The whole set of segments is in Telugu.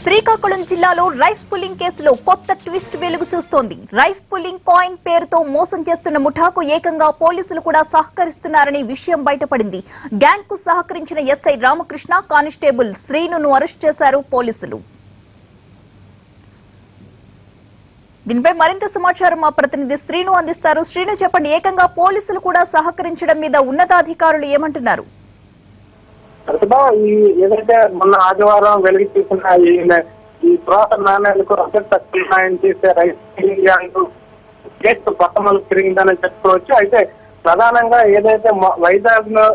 శ్రీకాకుళం జిల్లాలో రైస్ పుల్లింగ్ కేసులో కొత్త ట్విస్ట్ వెలుగు చూస్తోంది. రైస్ పుల్లింగ్ కాయిన్ పేరుతో మోసం చేస్తున్న ముఠాకు ఏకంగా పోలీసులు కూడా సహకరిస్తున్నారని విషయం బయటపడింది. గ్యాంగ్ కు సహకరించిన ఎస్ఐ రామకృష్ణ, కానిస్టేబుల్ శ్రీనును అరెస్ట్ చేశారు పోలీసులు. దీనిపై మరింత సమాచారం మా ప్రతినిధి శ్రీను అందిస్తారు. శ్రీను, చెప్పండి, ఏకంగా పోలీసులు కూడా సహకరించడం మీద ఉన్నతాధికారులు ఏమంటున్నారు? ఏదైతే మొన్న ఆదివారం వెలుగు చూసిన ఈ పురాతన నాణ్యాలకు రసన్నాయం చేసే రైస్ కేసు కొత్త మలుపు తిరిగిందని చెప్పుకోవచ్చు. అయితే ప్రధానంగా ఏదైతే వైజాగ్ లో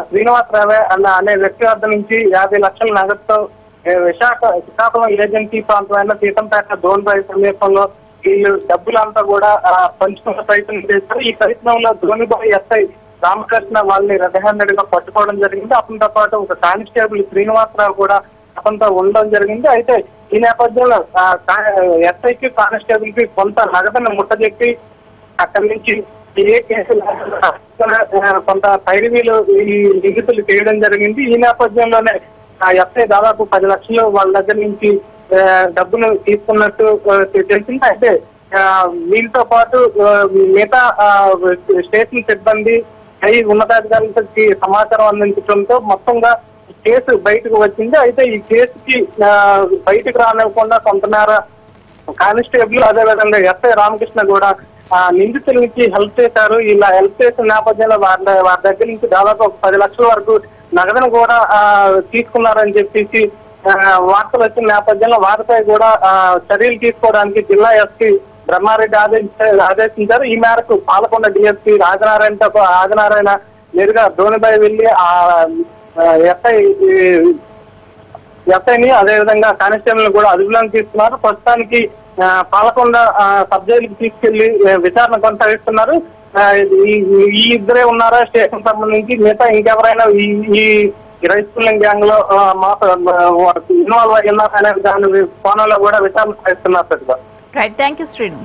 శ్రీనివాసరావు అనే వ్యక్తి వద్ద నుంచి 50 లక్షల నగదుతో శ్రీకాకుళం ఏజెన్సీ ప్రాంతమైన సీతంపేట ధోనిబాయి సమీపంలో వీళ్ళు డబ్బులంతా కూడా పంచుకునే ప్రయత్నం చేస్తారు. ఈ ప్రయత్నంలో ధోనిబాయి ఎస్ఐ రామకృష్ణ వాళ్ళని రెడ్ హ్యాండెడ్ గా పట్టుకోవడం జరిగింది. అతనితో పాటు ఒక కానిస్టేబుల్ శ్రీనివాసరావు కూడా అతనితో ఉండడం జరిగింది. అయితే ఈ నేపథ్యంలో ఎస్ఐకి కానిస్టేబుల్ కి కొంత నగదును ముట్టజెప్పి అక్కడి నుంచి ఏ కేసు కొంత పైరవీలు ఈ నిందితులు చేయడం జరిగింది. ఈ నేపథ్యంలోనే ఎస్ఐ దాదాపు 10 లక్షలు వాళ్ళ దగ్గర నుంచి డబ్బును తీసుకున్నట్టు తెలిసింది. అయితే వీళ్ళతో పాటు మిగతా స్టేషన్ సిబ్బంది ఉన్నతాధికారులకి సమాచారం అందించడంతో మొత్తంగా కేసు బయటకు వచ్చింది. అయితే ఈ కేసుకి బయటకు రానివ్వకుండా కొంతమేర కానిస్టేబుల్ అదేవిధంగా ఎస్ఐ రామకృష్ణ కూడా నిందితులకి హెల్ప్ చేశారు. ఇలా హెల్ప్ చేసిన నేపథ్యంలో వారి దగ్గర నుంచి దాదాపు ఒక 10 లక్షల వరకు నగదును కూడా తీసుకున్నారని చెప్పేసి వార్తలు వచ్చిన నేపథ్యంలో వారిపై కూడా చర్యలు తీసుకోవడానికి జిల్లా ఎస్పీ బ్రహ్మారెడ్డి ఆదేశించారు. ఈ మేరకు పాలకొండ డిఎస్పీ రాజనారాయణ నేరుగా ధోనిబాయి వెళ్లి ఆ ఎస్ఐని అదేవిధంగా కానిస్టేబుల్ కూడా అదుపులోకి తీసుకున్నారు. ప్రస్తుతానికి పాలకొండ సబ్ జైలుకి తీసుకెళ్లి విచారణ కొనసాగిస్తున్నారు. ఈ ఇద్దరే ఉన్నారా స్టేషన్ సంబంధించి, మిగతా ఇంకెవరైనా ఈ రైస్ పుల్లింగ్ గ్యాంగ్ లో ఇన్వాల్వ్ అయ్యి ఉన్నారనే దాని కోణంలో కూడా విచారణ చేస్తున్నారు. Right, thank you Srinu.